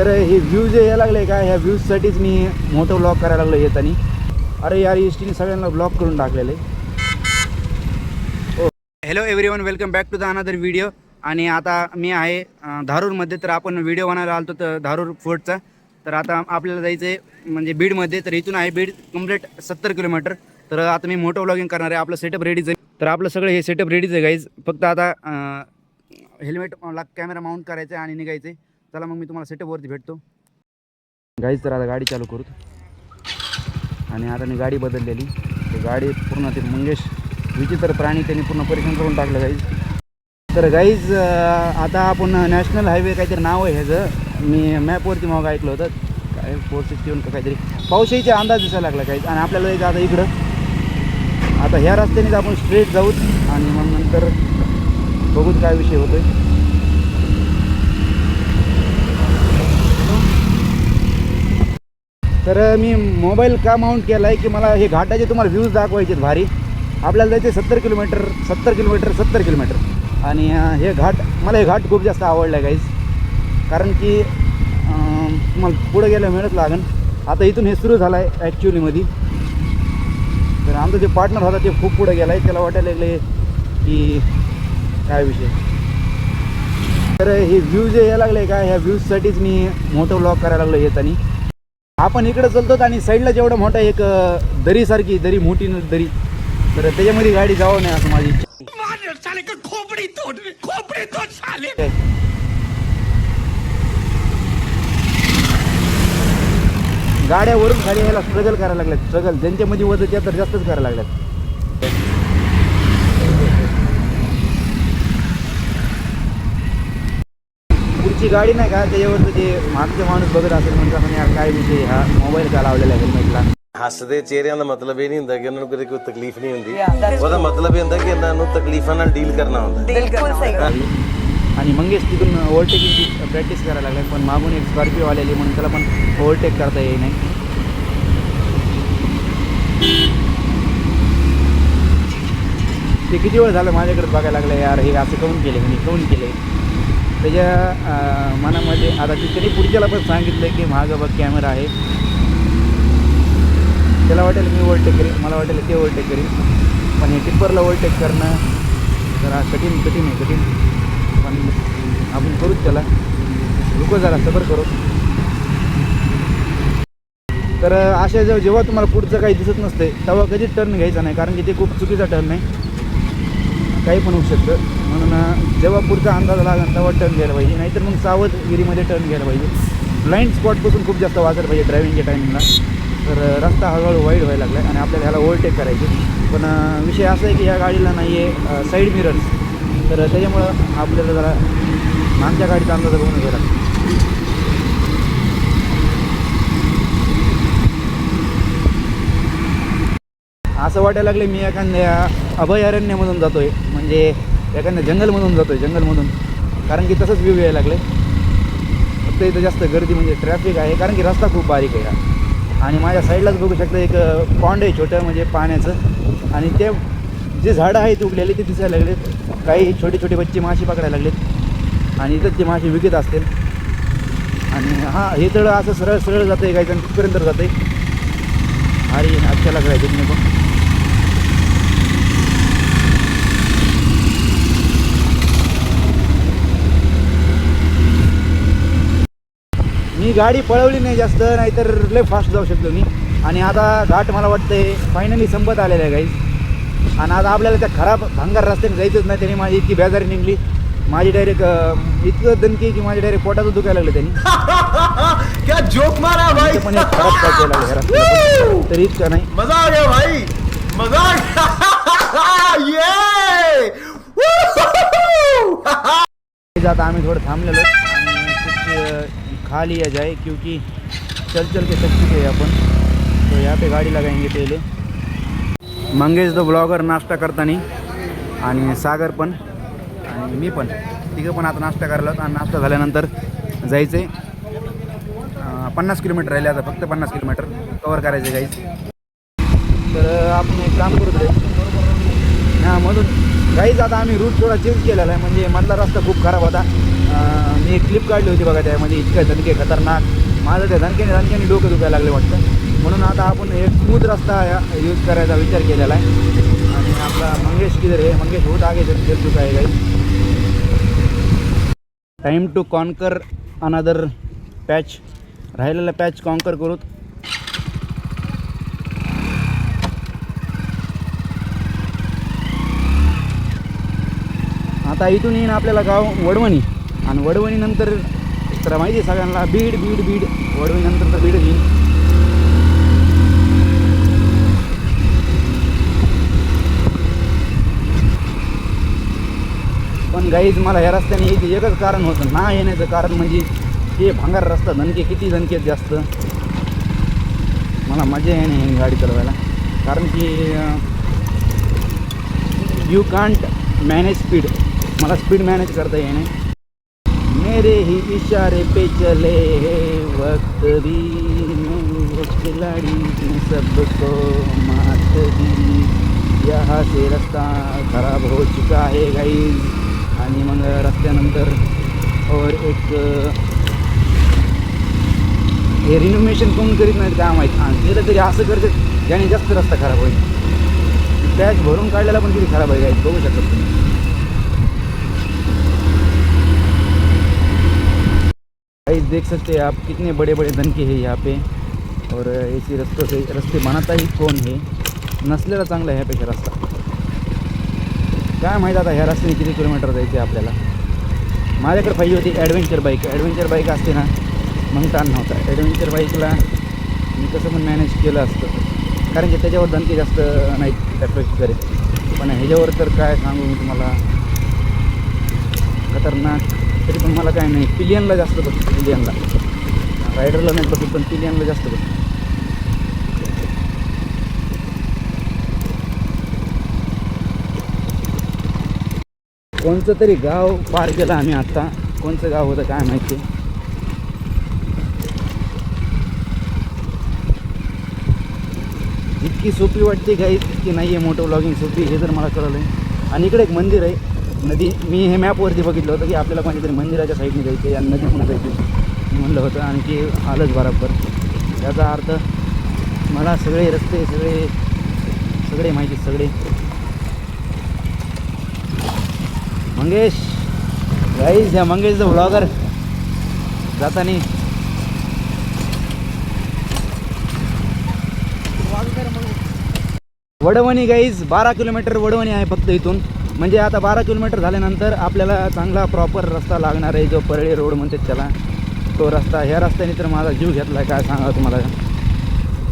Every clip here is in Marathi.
तर हे व्ह्यूज यायला लागले का, ह्या व्ह्यूजसाठीच मी मोठं ब्लॉग करायला लागलो येतानी. अरे यार, एसटीने सगळ्यांना ब्लॉक करून टाकलेले. हो, hello everyone, welcome back to the another video. आणि आता मी आहे धारूरमध्ये. तर आपण व्हिडिओ बनायला आलो तर धारूर फोर्टचा. तर आता आपल्याला जायचं आहे म्हणजे बीडमध्ये. तर इथून आहे बीड कंप्लीट 70 किलोमीटर. तर आता मी मोठं व्लॉगिंग करणार आहे. आपलं सेटअप रेडीच आहे. तर आपलं सगळं हे सेटअप रेडीच आहे गाईज. फक्त आता हेल्मेट कॅमेरा माउंट करायचं आहे आणि निघायचं आहे. चला मग मी तुम्हाला सेटअपवरती भेटतो गाईज. तर आता गाडी चालू करू. आणि आता मी गाडी बदललेली. तर गाडी पूर्ण ते मंगेश विचित्र प्राणी त्यांनी पूर्ण परेशान करून टाकलं गाईज. तर गाईज आता आपण नॅशनल हायवे काहीतरी नाव आहे ह्याचं. मी मॅपवरती मग ऐकलं होतं काय 461 का काहीतरी. पावसाळीचा अंदाज दिसायला लागला काहीच. आणि आपल्याला जायचं आता इकडं. आता ह्या रस्त्यानेच आपण स्ट्रेट जाऊत आणि मग नंतर बघूच काय विषय होतोय. तर मी मोबाईल का माउंट केला आहे की मला हे घाटाचे तुम्हाला व्ह्यूज दाखवायचे आहेत भारी. आपल्याला जायचे 70 किलोमीटर. आणि हे घाट, मला हे घाट खूप जास्त आवडलं आहे गाईज. कारण की तुम्हाला पुढं गेलं मिळत लागेल. आता इथून हे सुरू झालं आहे ॲक्च्युलीमध्ये. तर आमचा जे पार्टनर होता ते खूप पुढं गेला आहे. त्याला वाटायला लागले की काय विषय. तर हे व्ह्यूज यायला लागले का, ह्या व्ह्यूजसाठीच मी मोठं ब्लॉग करायला लागलो येतानी. आपण इकडं चालतो आणि साईडला जेवढं मोठं एक दरीसारखी दरी, मोठी दरी. तर त्याच्यामध्ये गाडी जावं नाही असं माझी. गाड्या वरून खाली यायला स्ट्रगल करायला लागल्यात. स्ट्रगल ज्यांच्यामध्ये वजन त्या तर जास्तच करायला लागल्यात. पुढची गाडी नाही का, त्याच्यावरचं जे मागचा माणूस बघत असेल म्हणजे यार काय विषय, हा मोबाईल का लावलेला आहे हेल्मेटला. ਹੱਸਦੇ ਚਿਹਰਿਆਂ ਦਾ ਮਤਲਬ ਇਹ ਨਹੀਂ ਹੁੰਦਾ ਕਿ ਉਹਨਾਂ ਨੂੰ ਕਦੇ ਕੋਈ ਤਕਲੀਫ ਨਹੀਂ ਹੁੰਦੀ. ਉਹਦਾ ਮਤਲਬ ਇਹ ਹੁੰਦਾ ਕਿ ਇਹਨਾਂ ਨੂੰ ਤਕਲੀਫਾਂ ਨਾਲ ਡੀਲ ਕਰਨਾ ਹੁੰਦਾ. बिल्कुल सही. आणि मंगेश तिथून ओव्हरटेकिंगची प्रॅक्टिस करायला लागला. पण मागून एक स्कॉर्पिओ आलेली म्हणून त्याला पण ओव्हरटेक करता येई नाही. ते किती वेळ झालं माझ्याकडे बघायला लागलं यार, हे असं काऊन केले मी, काऊन केले. त्याच्या मनामध्ये आता त्यांनी पुढच्याला पण सांगितलं की मागं बघ कॅमेरा आहे. त्याला वाटेल मी ओव्हरटेक करेन, मला वाटेल ते ओव्हरटेक करेन. पण हे टिप्परला ओव्हरटेक करणं जरा कठीण आहे. पण आपण करूच त्याला. रुको जरा, सबर करू. तर अशा जेव्हा तुम्हाला पुढचं काही दिसत नसते तेव्हा कधीच टर्न घ्यायचा नाही. कारण की ते खूप चुकीचा टर्न आहे, काही पण होऊ शकतं. म्हणून जेव्हा पुढचा अंदाज लागेल तेव्हा टर्न घ्यायला पाहिजे. नाहीतर मग सावधगिरीमध्ये टर्न घ्यायला पाहिजे. ब्लाइंड स्पॉटपासून खूप जास्त वाचायला पाहिजे ड्रायव्हिंगच्या टायमिंगला. तर रस्ता हळूहळू वाईड व्हायला लागला आहे आणि आपल्याला ह्याला ओव्हरटेक करायचे. पण विषय असा आहे की ह्या गाडीला नाही आहे साईड मिरर्स. तर त्याच्यामुळं आपल्याला जरा मागच्या गाडीचा अंदाज बघून घ्यायला. असं वाटायला लागले मी एखाद्या अभयारण्यामधून जातो आहे, म्हणजे एखाद्या जंगलमधून जातो आहे, जंगलमधून. कारण की तसंच व्ह्यू यायला लागले. फक्त इथं जास्त गर्दी म्हणजे ट्रॅफिक आहे, कारण की रस्ता खूप बारीक आहे हा. आणि माझ्या साईडलाच बघू शकता एक पॉन्ड आहे छोटं, म्हणजे पाण्याचं. आणि ते जे झाडं आहेत उगलेले ते दिसायला लागलेत. काही छोटे बच्चे मासे पकडायला लागलेत आणि इथंच ते मासे विकत असतील. आणि हे तळं असं सरळ जातं आहे, काही जण तिथपर्यंत जातं आहे. अरे अच्छा लागला आहे तुम्ही पण. मी गाडी पळवली नाही जास्त, नाहीतर लय फास्ट जाऊ शकतो मी. आणि आता घाट मला वाटतंय फायनली संपत आलेलं आहे गाईज. आणि आता आपल्याला त्या खराब भंगार रस्त्याने जायचंच नाही. त्यांनी माझी इतकी बेजारी निघली. माझी डायरेक्ट इतकं दणकी की माझ्या डायरेक्ट पोटातच दुखायला लागलं त्यांनी. क्या जोक मारा भाई. पण एक खराब पाहिजे लागले रस्त्याला, तरी इतकं नाही. मजा आ गया भाई, मजा आ गया. आता आम्ही थोडं थांबलेलो आणि कुछ खा लिया जाए क्योंकि चल के थक चुके हैं अपन. तो यहाँ पे गाड़ी लगाएंगे पहले. मंगेश द ब्लॉगर नाश्ता करताना आणि सागर पण आणि मी पण तिघं पण आता नाश्ता करायला. आणि नाश्ता झाल्यानंतर जायचं आहे 50 किलोमीटर राहिले. आता फक्त 50 किलोमीटर कवर करायचे गाईज. तर आपण एक काम करू दे. हां, मधून काहीच आता आम्ही रूट थोडा चेंज केलेला आहे, म्हणजे मधला रस्ता खूप खराब होता. मी एक क्लिप काढली होती बघा, त्यामध्ये इतके दणके खतरनाक, माझं त्या दणक्याने डोकं दुखायला लागले वाटतं. म्हणून आता आपण एक स्मूथ रस्ता यूज करायचा विचार केलेला आहे. आणि आपला मंगेश किधर आहे, मंगेश बहुत आगे चल चुका आहे guys. Time to conquer another patch, राहिलेला पॅच कॉन्कर करूत. आता इथून येईन आपल्याला गाव वडवणी, आणि वडवणी नंतर तर माहिती आहे सगळ्यांना बीड बीड बीड, वडवणी नंतर तर बीड येईन. पण गाईज मला ह्या रस्त्याने यायचं एकच कारण होतं, ना येण्याचं कारण म्हणजे हे भांगार रस्ता, दणके किती दणके जास्त, मला मजा आहे नाही गाडी चालवायला. कारण की यू कांट मॅनेज स्पीड, मला स्पीड मॅनेज करता येणे. मेरे ही इशारे पे चले वक्त भी, खिलाड़ी ने सबको मात दी, यहाँ से रस्ता खराब हो चुका है गाइज. आणि मग रस्त्यानंतर और एक हे रिनोव्हेशन कोण करीत नाहीत काय माहीत, आणि केलं तरी असं करतात ज्याने जास्त रस्ता खराब होईल. पॅच भरून काढलेला पण किती खराब आहे गाइज, बघू शकता तुम्ही. गाइस देख सकते हैं आप कितने बड़े बड़े दणके हैं यहाँ पे, और ऐसी रस्तों से रस्ते बनाता ही कौन है, नसलेला चांगला आहे ह्यापेक्षा रस्ता. काय माहीत आता ह्या रस्त्याने किती किलोमीटर जायचे आपल्याला. माझ्याकडे पाहिजे होती ॲडव्हेंचर बाईक असते ना मग ताण नव्हता. ॲडव्हेंचर बाईकला मी कसं पण मॅनेज केलं असतं, कारण की त्याच्यावर दणके जास्त नाहीत एफेक्ट करेल. पण ह्याच्यावर तर काय सांगू मी तुम्हाला, खतरनाक. तरी पण मला काय नाही, पिलियनला जास्त बसतो, पिलियनला, रायडरला नाही बसत पण पिलियनला जास्त बसतो. कोणचं तरी गाव पार केलं आम्ही आत्ता, कोणचं गाव होतं काय माहिती. इतकी सोपी वाटते काही इतकी नाही आहे मोटो व्लॉगिंग सोपी, हे तर मला कळलं आहे. आणि इकडे एक मंदिर आहे, नदी. मी हे मॅपवरती बघितलं होतं की आपल्याला कोणत्यातरी मंदिराच्या साईडने जायचं आहे आणि नदीतून जायचं म्हणलं होतं, आणि ते आलंच बरोबर. याचा अर्थ मला सगळे रस्ते सगळे माहिती, सगळे. मंगेश गाईज, ह्या मंगेशचा व्लॉगर जातानी वडवणी गाईज 12 किलोमीटर वडवणी आहे फक्त इथून. म्हणजे आता 12 किलोमीटर झाल्यानंतर आपल्याला चांगला प्रॉपर रस्ता लागणार आहे, जो परळी रोड म्हणतात त्याला, तो रस्ता. ह्या रस्त्याने तर माझा जीव घेतला आहे, काय सांगा तुम्हाला,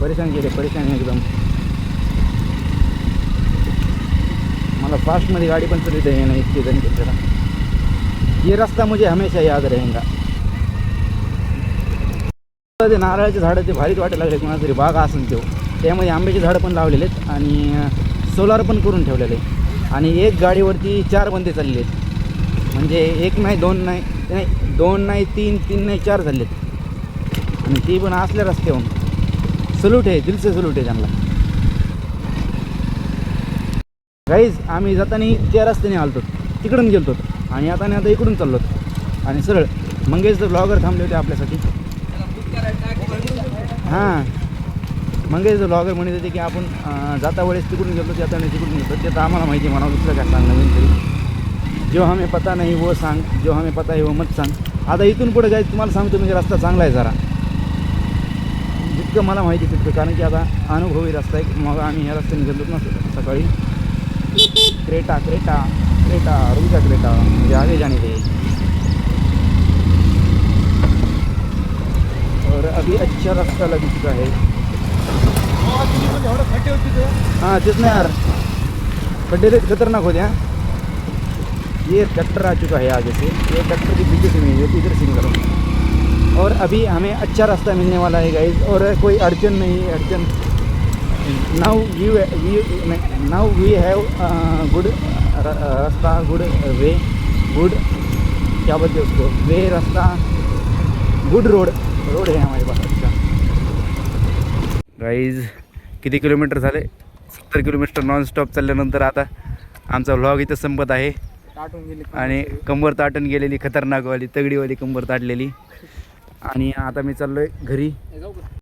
परेशान केले, परेशान एकदम. मला फास्टमध्ये गाडी पण चलती आहे नाही इतके जण त्याला. ये रास्ता मुझे हमेशा याद रहेगा. ते नारळाचे झाडं ते भारीच वाटायला लागले, कोणाला तरी बागा असेल तो. त्यामध्ये आंब्याची झाडं पण लावलेले आहेत आणि सोलार पण करून ठेवलेले आहे. आणि एक गाडीवरती 4 बंदे चालले आहेत, म्हणजे एक नाही, दोन नाही, तीन नाही 4 झाले आहेत. आणि ती पण असल्या रस्त्याहून. सल्यूट आहे, दिलसे सल्यूट आहे त्यांना. गाईज आम्ही जाताना त्या रस्त्याने आलतो, तिकडून गेलतो, आणि आता इकडून चाललो. आणि सरळ मंगेशचं ब्लॉगर थांबले होते आपल्यासाठी. हां, मंगेशचं ब्लॉगर म्हणत होते की आपण जाता वेळेस तिकडून गेलो, जाताना तिकडून गेलो. ते तर आम्हाला माहिती, म्हणावं दुसरं काय सांग नवीन तरी. जो हमें पता नाही वो सांग, जो हमें पता आहे वो मत सांग. आता इथून पुढे जायचं तुम्हाला सांगतो म्हणजे रस्ता चांगला आहे जरा, जितकं मला माहिती तितकं. कारण की आता अनुभवी रस्ता आहे. मग आम्ही ह्या रस्त्याने गेलो ना सकाळी. क्रेटा रुका क्रेटा मुझे आगे जाने दे. और अभी अच्छा रास्ता लग चुका है. हाँ तेच ना यार, खड्डे खतरनाक होते हैं. ये ट्रैक्टर आ चुका है आगे से, ये ट्रैक्टर के पीछे से नहीं है, इधर से निकलो. और अभी हमें अच्छा रास्ता मिलने वाला है गाइस, और कोई अड़चन नहीं है, अड़चन. नाउ वी हैव गुड रास्ता, गुड वे, गुड क्या बोलते उसको, वे रास्ता, गुड रोड है हमारे पास. अच्छा गाईज किती किलोमीटर झाले, 70 किलोमीटर नॉन स्टॉप चालल्यानंतर आता आमचा व्लॉग इथं संपत आहे ताटून गेले. आणि कंबर ताटून गेलेली खतरनाकवाली तगडीवाली कंबर ताटलेली. आणि आता मी चाललोय घरी. जाऊ का?